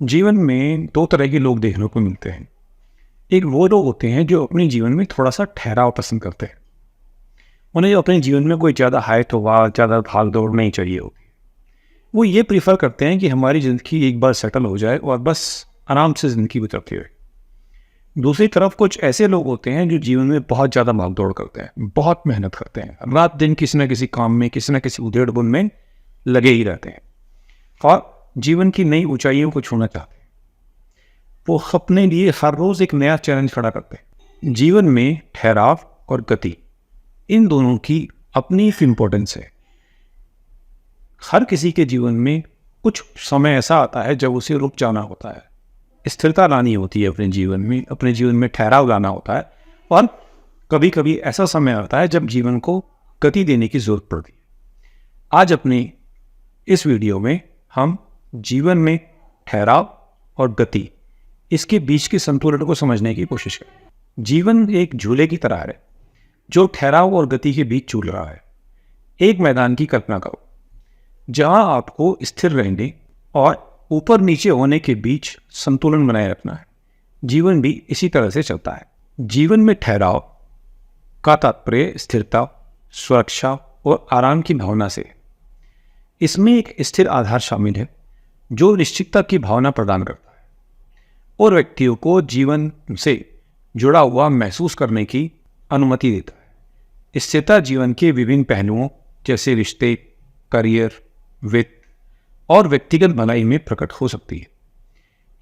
जीवन में दो तरह के लोग देखने को मिलते हैं। एक वो लोग होते हैं जो अपने जीवन में थोड़ा सा ठहराव पसंद करते हैं। उन्हें अपने जीवन में कोई ज़्यादा हाइट वा ज़्यादा भाग दौड़ नहीं चाहिए होती। वो ये प्रीफर करते हैं कि हमारी ज़िंदगी एक बार सेटल हो जाए और बस आराम से ज़िंदगी गुजरती रहे। दूसरी तरफ कुछ ऐसे लोग होते हैं जो जीवन में बहुत ज़्यादा भाग दौड़ करते हैं, बहुत मेहनत करते हैं, रात दिन किसी न किसी काम में, किसी न किसी उधेड़ बुन में लगे ही रहते हैं और जीवन की नई ऊंचाइयों को छूना चाहते हैं। वो अपने लिए हर रोज एक नया चैलेंज खड़ा करते हैं। जीवन में ठहराव और गति, इन दोनों की अपनी इंपॉर्टेंस है। हर किसी के जीवन में कुछ समय ऐसा आता है जब उसे रुक जाना होता है, स्थिरता लानी होती है अपने जीवन में ठहराव लाना होता है। और कभी कभी ऐसा समय आता है जब जीवन को गति देने की जरूरत पड़ती है। आज अपनी इस वीडियो में हम जीवन में ठहराव और गति, इसके बीच के संतुलन को समझने की कोशिश करें। जीवन एक झूले की तरह है जो ठहराव और गति के बीच झूल रहा है। एक मैदान की कल्पना करो जहां आपको स्थिर रहने और ऊपर नीचे होने के बीच संतुलन बनाए रखना है। जीवन भी इसी तरह से चलता है। जीवन में ठहराव का तात्पर्य स्थिरता, सुरक्षा और आराम की भावना से। इसमें एक स्थिर आधार शामिल है जो निश्चितता की भावना प्रदान करता है और व्यक्तियों को जीवन से जुड़ा हुआ महसूस करने की अनुमति देता है। स्थिरता जीवन के विभिन्न पहलुओं जैसे रिश्ते, करियर, वित्त और व्यक्तिगत भलाई में प्रकट हो सकती है।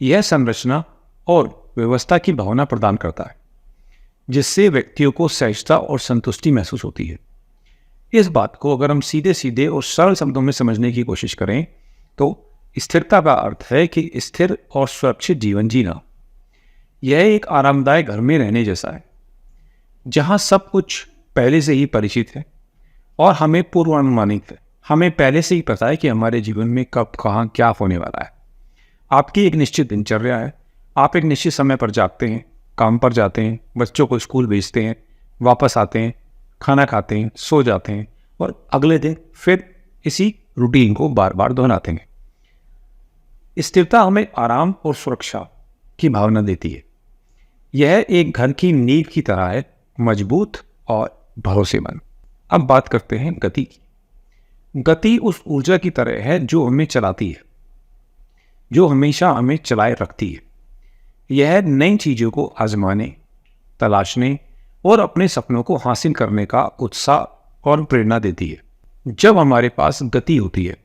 यह संरचना और व्यवस्था की भावना प्रदान करता है जिससे व्यक्तियों को सहजता और संतुष्टि महसूस होती है। इस बात को अगर हम सीधे सीधे और सरल शब्दों में समझने की कोशिश करें तो स्थिरता का अर्थ है कि स्थिर और सुरक्षित जीवन जीना। यह एक आरामदायक घर में रहने जैसा है जहां सब कुछ पहले से ही परिचित है और हमें पूर्वानुमानित है। हमें पहले से ही पता है कि हमारे जीवन में कब कहाँ क्या होने वाला है। आपकी एक निश्चित दिनचर्या है। आप एक निश्चित समय पर जागते हैं, काम पर जाते हैं, बच्चों को स्कूल भेजते हैं, वापस आते हैं, खाना खाते हैं, सो जाते हैं और अगले दिन फिर इसी रूटीन को बार बार दोहराते हैं। स्थिरता हमें आराम और सुरक्षा की भावना देती है। यह एक घर की नींव की तरह है, मजबूत और भरोसेमंद। अब बात करते हैं गति की। गति उस ऊर्जा की तरह है जो हमें चलाती है, जो हमेशा हमें चलाए रखती है। यह नई चीज़ों को आजमाने, तलाशने और अपने सपनों को हासिल करने का उत्साह और प्रेरणा देती है। जब हमारे पास गति होती है,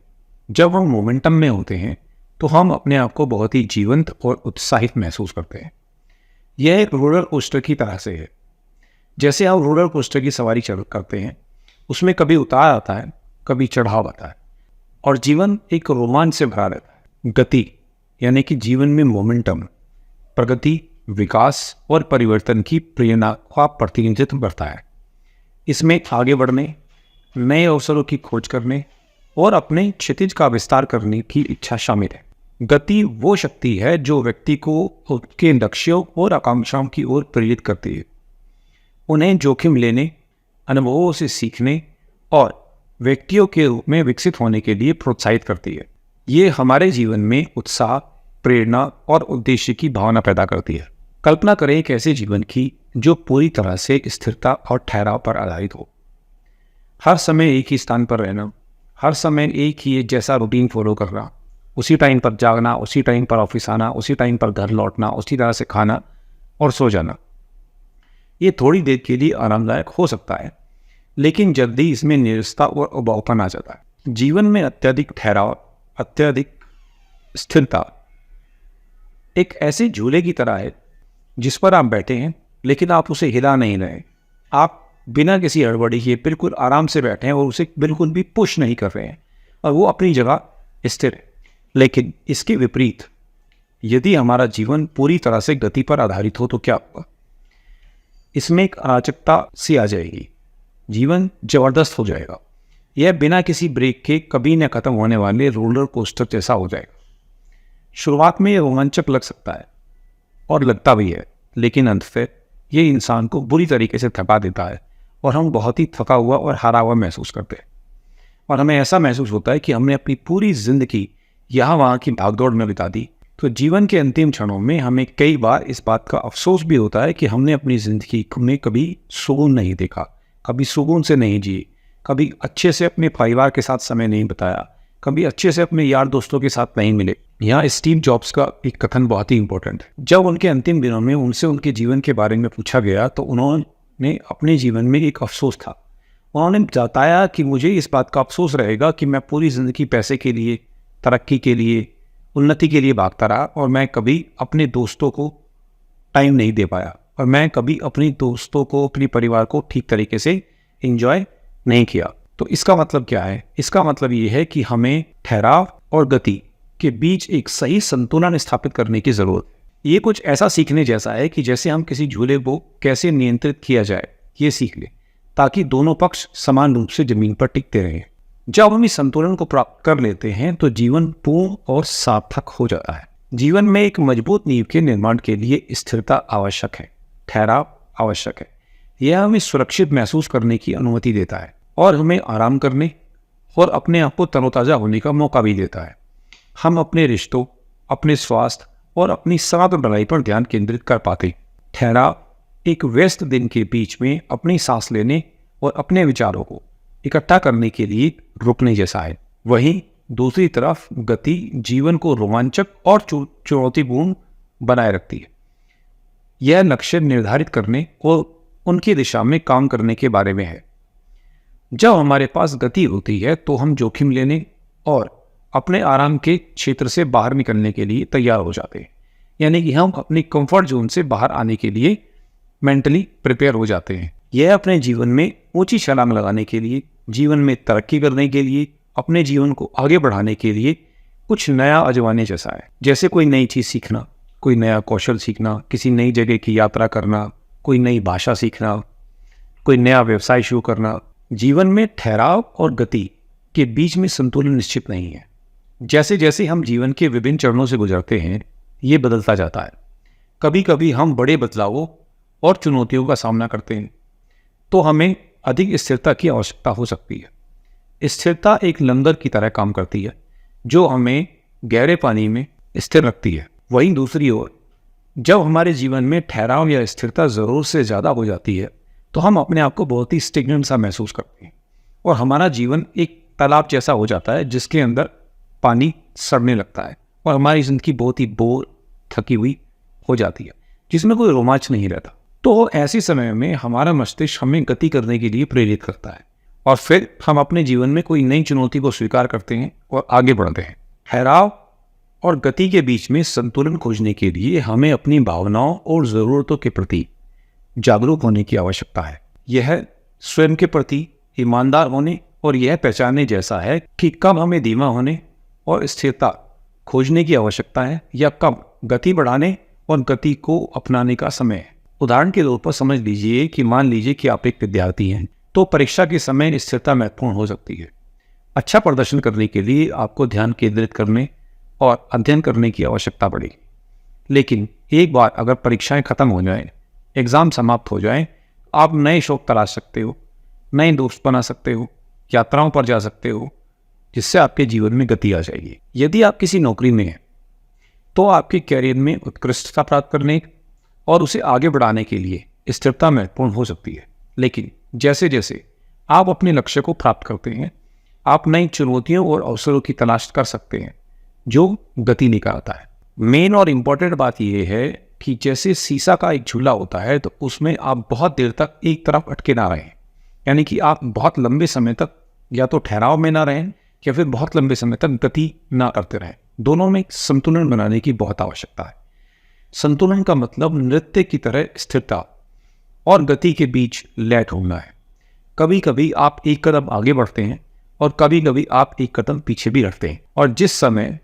जब हम मोमेंटम में होते हैं, तो हम अपने आप को बहुत ही जीवंत और उत्साहित महसूस करते हैं। यह एक रोलर कोस्टर की तरह से है। जैसे आप रोलर कोस्टर की सवारी करते हैं, उसमें कभी उतार आता है, कभी चढ़ाव आता है और जीवन एक रोमांच से भरा रहता है। गति यानी कि जीवन में मोमेंटम, प्रगति, विकास और परिवर्तन की प्रेरणा का प्रतिनिधित्व करता है। इसमें आगे बढ़ने, नए अवसरों की खोज करने और अपने क्षितिज का विस्तार करने की इच्छा शामिल है। गति वो शक्ति है जो व्यक्ति को उसके लक्ष्यों और आकांक्षाओं की ओर प्रेरित करती है, उन्हें जोखिम लेने, अनुभवों से सीखने और व्यक्तियों के रूप में विकसित होने के लिए प्रोत्साहित करती है। ये हमारे जीवन में उत्साह, प्रेरणा और उद्देश्य की भावना पैदा करती है। कल्पना करें एक ऐसे जीवन की जो पूरी तरह से स्थिरता और ठहराव पर आधारित हो। हर समय एक ही स्थान पर रहना, हर समय एक ही जैसा रूटीन फॉलो करना, उसी टाइम पर जागना, उसी टाइम पर ऑफिस आना, उसी टाइम पर घर लौटना, उसी तरह से खाना और सो जाना। ये थोड़ी देर के लिए आरामदायक हो सकता है, लेकिन जल्दी इसमें निरस्ता और उबाऊपन आ जाता है। जीवन में अत्यधिक ठहराव, अत्यधिक स्थिरता एक ऐसे झूले की तरह है जिस पर आप बैठे हैं लेकिन आप उसे हिला नहीं रहे। आप बिना किसी हड़बड़ी के बिल्कुल आराम से बैठे हैं और उसे बिल्कुल भी पुश नहीं कर रहे हैं और वो अपनी जगह स्थिर है। लेकिन इसके विपरीत यदि हमारा जीवन पूरी तरह से गति पर आधारित हो तो क्या होगा? इसमें एक अराजकता सी आ जाएगी। जीवन जबरदस्त हो जाएगा। यह बिना किसी ब्रेक के कभी न खत्म होने वाले रोलर कोस्टर जैसा हो जाएगा। शुरुआत में यह रोमांचक लग सकता है और लगता भी है, लेकिन अंततः ये इंसान को बुरी तरीके से थका देता है और हम बहुत ही थका हुआ और हारा हुआ महसूस करते हैं और हमें ऐसा महसूस होता है कि हमने अपनी पूरी जिंदगी यहाँ वहाँ की भागदौड़ में बिता दी तो जीवन के अंतिम क्षणों में हमें कई बार इस बात का अफसोस भी होता है कि हमने अपनी ज़िंदगी में कभी सुकून नहीं देखा, कभी सुकून से नहीं जिए, कभी अच्छे से अपने परिवार के साथ समय नहीं बिताया, कभी अच्छे से अपने यार दोस्तों के साथ नहीं मिले। यहाँ स्टीव जॉब्स का एक कथन बहुत ही इंपॉर्टेंट है। जब उनके अंतिम दिनों में उनसे उनके जीवन के बारे में पूछा गया तो उन्होंने अपने जीवन में एक अफसोस था। उन्होंने बताया कि मुझे इस बात का अफसोस रहेगा कि मैं पूरी ज़िंदगी पैसे के लिए, तरक्की के लिए, उन्नति के लिए भागता रहा और मैं कभी अपने दोस्तों को टाइम नहीं दे पाया और मैं कभी अपने दोस्तों को, अपने परिवार को ठीक तरीके से एंजॉय नहीं किया। तो इसका मतलब क्या है? इसका मतलब ये है कि हमें ठहराव और गति के बीच एक सही संतुलन स्थापित करने की ज़रूरत है। ये कुछ ऐसा सीखने जैसा है कि जैसे हम किसी झूले को कैसे नियंत्रित किया जाए ये सीख लें, ताकि दोनों पक्ष समान रूप से जमीन पर टिकते रहें। जब हम इस संतुलन को प्राप्त कर लेते हैं तो जीवन पूर्ण और सार्थक हो जाता है। जीवन में एक मजबूत नींव के निर्माण के लिए स्थिरता आवश्यक है, ठहराव आवश्यक है। यह हमें सुरक्षित महसूस करने की अनुमति देता है और हमें आराम करने और अपने आप को तरोताज़ा होने का मौका भी देता है। हम अपने रिश्तों, अपने स्वास्थ्य और अपनी साथ बढ़ाई पर ध्यान केंद्रित कर पाते। ठहराव एक व्यस्त दिन के बीच में अपनी सांस लेने और अपने विचारों को इकट्ठा करने के लिए रुकने जैसा है। वहीं दूसरी तरफ गति जीवन को रोमांचक और चुनौतीपूर्ण बनाए रखती है। यह लक्ष्य निर्धारित करने और उनकी दिशा में काम करने के बारे में है। जब हमारे पास गति होती है तो हम जोखिम लेने और अपने आराम के क्षेत्र से बाहर निकलने के लिए तैयार हो जाते हैं। यानी कि हम अपनी कंफर्ट जोन से बाहर आने के लिए मेंटली प्रिपेयर हो जाते हैं। यह अपने जीवन में ऊंची छलांग लगाने के लिए, जीवन में तरक्की करने के लिए, अपने जीवन को आगे बढ़ाने के लिए कुछ नया आजमाने जैसा है। जैसे कोई नई चीज़ सीखना, कोई नया कौशल सीखना, किसी नई जगह की यात्रा करना, कोई नई भाषा सीखना, कोई नया व्यवसाय शुरू करना। जीवन में ठहराव और गति के बीच में संतुलन निश्चित नहीं है। जैसे जैसे हम जीवन के विभिन्न चरणों से गुजरते हैं ये बदलता जाता है। कभी कभी हम बड़े बदलावों और चुनौतियों का सामना करते हैं तो हमें अधिक स्थिरता की आवश्यकता हो सकती है। स्थिरता एक लंगर की तरह काम करती है जो हमें गहरे पानी में स्थिर रखती है। वहीं दूसरी ओर जब हमारे जीवन में ठहराव या स्थिरता ज़रूर से ज़्यादा हो जाती है तो हम अपने आप को बहुत ही स्टिग्नेंट सा महसूस करते हैं और हमारा जीवन एक तालाब जैसा हो जाता है जिसके अंदर पानी सड़ने लगता है और हमारी ज़िंदगी बहुत ही बोर, थकी हुई हो जाती है जिसमें कोई रोमांच नहीं रहता। तो ऐसे समय में हमारा मस्तिष्क हमें गति करने के लिए प्रेरित करता है और फिर हम अपने जीवन में कोई नई चुनौती को स्वीकार करते हैं और आगे बढ़ते हैं। ठहराव और गति के बीच में संतुलन खोजने के लिए हमें अपनी भावनाओं और ज़रूरतों के प्रति जागरूक होने की आवश्यकता है। यह स्वयं के प्रति ईमानदार होने और यह पहचानने जैसा है कि कब हमें धीमा होने और स्थिरता खोजने की आवश्यकता है या कब गति बढ़ाने और गति को अपनाने का समय है। उदाहरण के तौर पर समझ लीजिए कि मान लीजिए कि आप एक विद्यार्थी हैं तो परीक्षा के समय स्थिरता महत्वपूर्ण हो सकती है। अच्छा प्रदर्शन करने के लिए आपको ध्यान केंद्रित करने और अध्ययन करने की आवश्यकता पड़ेगी। लेकिन एक बार अगर परीक्षाएं खत्म हो जाएं, एग्ज़ाम समाप्त हो जाएं, आप नए शौक तलाश सकते हो, नए दोस्त बना सकते हो, यात्राओं पर जा सकते हो, जिससे आपके जीवन में गति आ जाएगी। यदि आप किसी नौकरी में हैं तो आपके कैरियर में उत्कृष्टता प्राप्त करने और उसे आगे बढ़ाने के लिए स्थिरता महत्वपूर्ण हो सकती है। लेकिन जैसे जैसे आप अपने लक्ष्य को प्राप्त करते हैं आप नई चुनौतियों और अवसरों की तलाश कर सकते हैं जो गति निकालता है। मेन और इम्पॉर्टेंट बात यह है कि जैसे शीशा का एक झूला होता है तो उसमें आप बहुत देर तक एक तरफ अटके ना रहें, यानी कि आप बहुत लंबे समय तक या तो ठहराव में ना रहें या फिर बहुत लंबे समय तक गति ना करते रहें। दोनों में संतुलन बनाने की बहुत आवश्यकता है। संतुलन का मतलब नृत्य की तरह स्थिरता और गति के बीच लय ढूंढना है। कभी कभी आप एक कदम आगे बढ़ते हैं और कभी कभी आप एक कदम पीछे भी रखते हैं, और जिस समय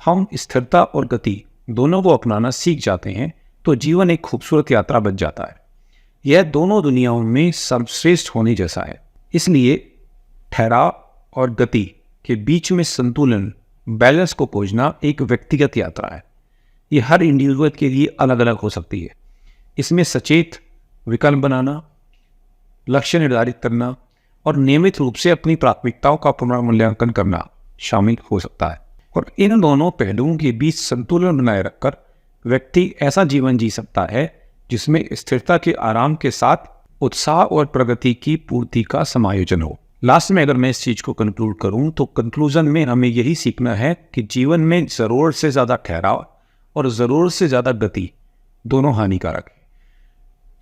हम स्थिरता और गति दोनों को अपनाना सीख जाते हैं तो जीवन एक खूबसूरत यात्रा बन जाता है। यह दोनों दुनियाओं में सर्वश्रेष्ठ होने जैसा है। इसलिए ठहराव और गति के बीच में संतुलन, बैलेंस को खोजना एक व्यक्तिगत यात्रा है। ये हर इंडिविजुअल के लिए अलग अलग हो सकती है। इसमें सचेत विकल्प बनाना, लक्ष्य निर्धारित करना और नियमित रूप से अपनी प्राथमिकताओं का पुनर्मूल्यांकन करना शामिल हो सकता है। और इन दोनों पहलुओं के बीच संतुलन बनाए रखकर व्यक्ति ऐसा जीवन जी सकता है जिसमें स्थिरता के आराम के साथ उत्साह और प्रगति की पूर्ति का समायोजन हो। लास्ट में अगर मैं इस चीज को कंक्लूड करूं तो कंक्लूजन में हमें यही सीखना है कि जीवन में जरूरत से ज्यादा ठहराव और जरूरत से ज्यादा गति दोनों हानिकारक है।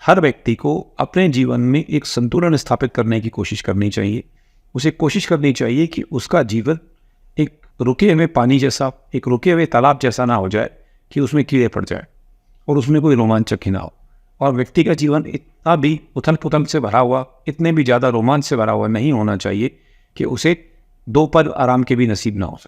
हर व्यक्ति को अपने जीवन में एक संतुलन स्थापित करने की कोशिश करनी चाहिए। उसे कोशिश करनी चाहिए कि उसका जीवन एक रुके हुए पानी जैसा, एक रुके हुए तालाब जैसा ना हो जाए कि उसमें कीड़े पड़ जाए और उसमें कोई रोमांचक ही ना हो। और व्यक्ति का जीवन इतना भी उथल पुथल से भरा हुआ, इतने भी ज़्यादा रोमांच से भरा हुआ नहीं होना चाहिए कि उसे 2 पल आराम के भी नसीब ना हो सके।